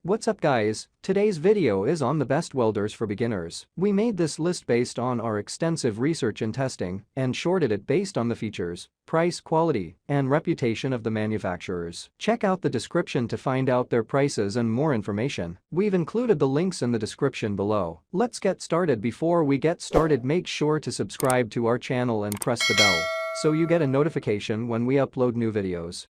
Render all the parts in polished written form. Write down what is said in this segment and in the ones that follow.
What's up guys, today's video is on the best welders for beginners. We made this list based on our extensive research and testing and shorted it based on the features, price, quality, and reputation of the manufacturers. Check out the description to find out their prices and more information. We've included the links in the description below. Let's get started. Before we get started, make sure to subscribe to our channel and press the bell so you get a notification when we upload new videos.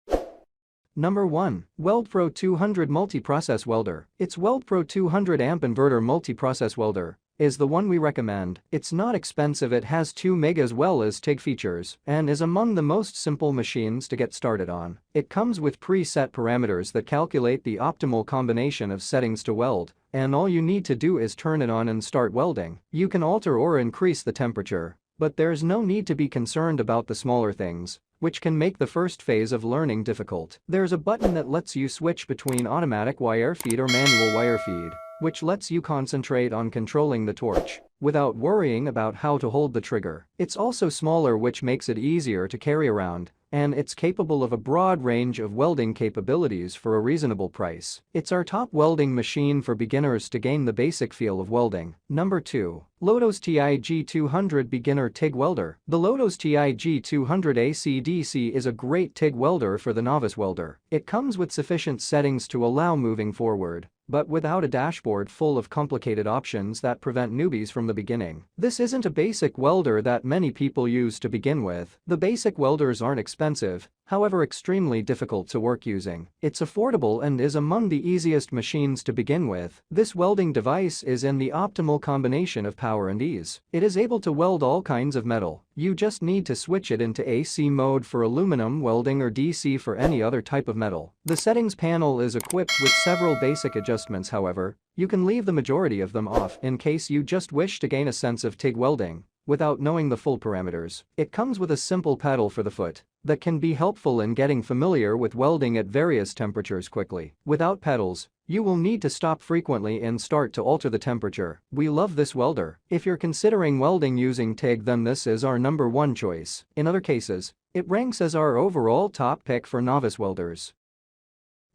Number 1. Weld Pro 200 Multiprocess Welder. Its Weld Pro 200 amp inverter multiprocess welder is the one we recommend. It's not expensive, it has 2 MIG as well as TIG features, and is among the most simple machines to get started on. It comes with preset parameters that calculate the optimal combination of settings to weld, and all you need to do is turn it on and start welding. You can alter or increase the temperature, but there's no need to be concerned about the smaller things, which can make the first phase of learning difficult. There's a button that lets you switch between automatic wire feed or manual wire feed, which lets you concentrate on controlling the torch without worrying about how to hold the trigger. It's also smaller, which makes it easier to carry around, and it's capable of a broad range of welding capabilities for a reasonable price. It's our top welding machine for beginners to gain the basic feel of welding. Number 2. LOTOS TIG 200 Beginner TIG Welder. The LOTOS TIG 200 AC/DC is a great TIG welder for the novice welder. It comes with sufficient settings to allow moving forward, but without a dashboard full of complicated options that prevent newbies from the beginning. This isn't a basic welder that many people use to begin with. The basic welders aren't expensive, however extremely difficult to work using. It's affordable and is among the easiest machines to begin with. This welding device is in the optimal combination of power and ease. It is able to weld all kinds of metal. You just need to switch it into AC mode for aluminum welding or DC for any other type of metal. The settings panel is equipped with several basic adjustments, however, you can leave the majority of them off in case you just wish to gain a sense of TIG welding without knowing the full parameters. It comes with a simple pedal for the foot that can be helpful in getting familiar with welding at various temperatures quickly. Without pedals, you will need to stop frequently and start to alter the temperature. We love this welder. If you're considering welding using TIG, then this is our number 1 choice. In other cases, it ranks as our overall top pick for novice welders.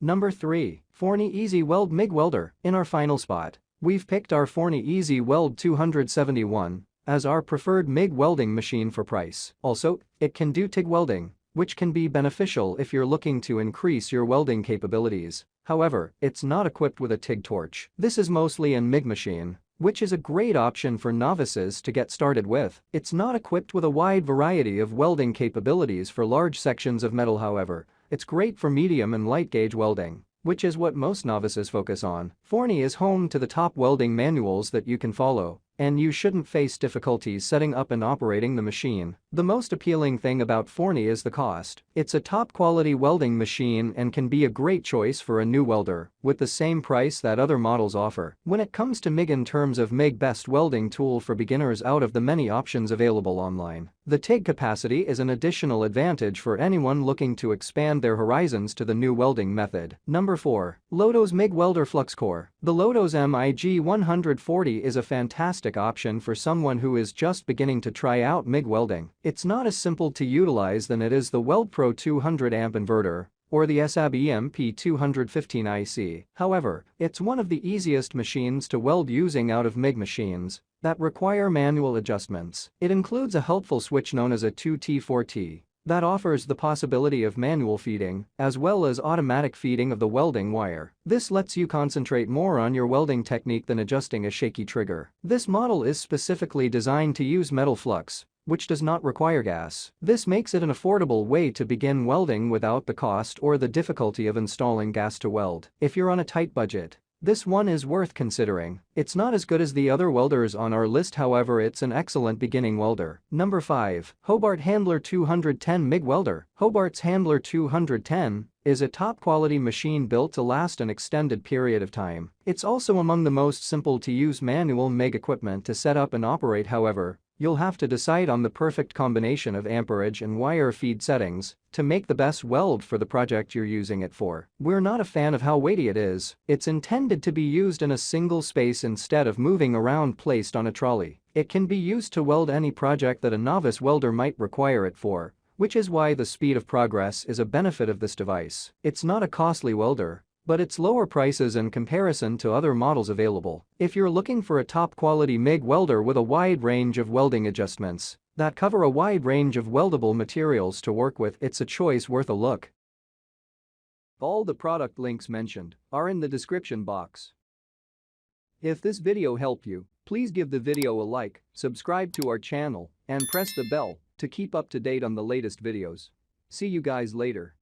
Number 3. FORNY Easy Weld MIG Welder. In our final spot, we've picked our FORNY Easy Weld 271 as our preferred MIG welding machine for price. Also, it can do TIG welding, which can be beneficial if you're looking to increase your welding capabilities. However, it's not equipped with a TIG torch. This is mostly a MIG machine, which is a great option for novices to get started with. It's not equipped with a wide variety of welding capabilities for large sections of metal, however. It's great for medium and light gauge welding, which is what most novices focus on. FORNY is home to the top welding manuals that you can follow, and you shouldn't face difficulties setting up and operating the machine. The most appealing thing about FORNY is the cost. It's a top quality welding machine and can be a great choice for a new welder with the same price that other models offer. When it comes to MIG, in terms of MIG best welding tool for beginners out of the many options available online, the TIG capacity is an additional advantage for anyone looking to expand their horizons to the new welding method. Number 4. LOTOS MIG Welder Flux Core. The LOTOS MIG 140 is a fantastic option for someone who is just beginning to try out MIG welding. It's not as simple to utilize than it is the Weld Pro 200 amp inverter or the SAB EMP 215 IC. However, it's one of the easiest machines to weld using out of MIG machines that require manual adjustments. It includes a helpful switch known as a 2T4T that offers the possibility of manual feeding as well as automatic feeding of the welding wire. This lets you concentrate more on your welding technique than adjusting a shaky trigger. This model is specifically designed to use metal flux, which does not require gas. This makes it an affordable way to begin welding without the cost or the difficulty of installing gas to weld. If you're on a tight budget, this one is worth considering. It's not as good as the other welders on our list, however it's an excellent beginning welder. Number 5. Hobart Handler 210 MIG Welder. Hobart's Handler 210 is a top quality machine built to last an extended period of time. It's also among the most simple to use manual MIG equipment to set up and operate. However, you'll have to decide on the perfect combination of amperage and wire feed settings to make the best weld for the project you're using it for. We're not a fan of how weighty it is. It's intended to be used in a single space instead of moving around placed on a trolley. It can be used to weld any project that a novice welder might require it for, which is why the speed of progress is a benefit of this device. It's not a costly welder, but it's lower prices in comparison to other models available. If you're looking for a top-quality MIG welder with a wide range of welding adjustments that cover a wide range of weldable materials to work with, it's a choice worth a look. All the product links mentioned are in the description box. If this video helped you, please give the video a like, subscribe to our channel, and press the bell to keep up to date on the latest videos. See you guys later.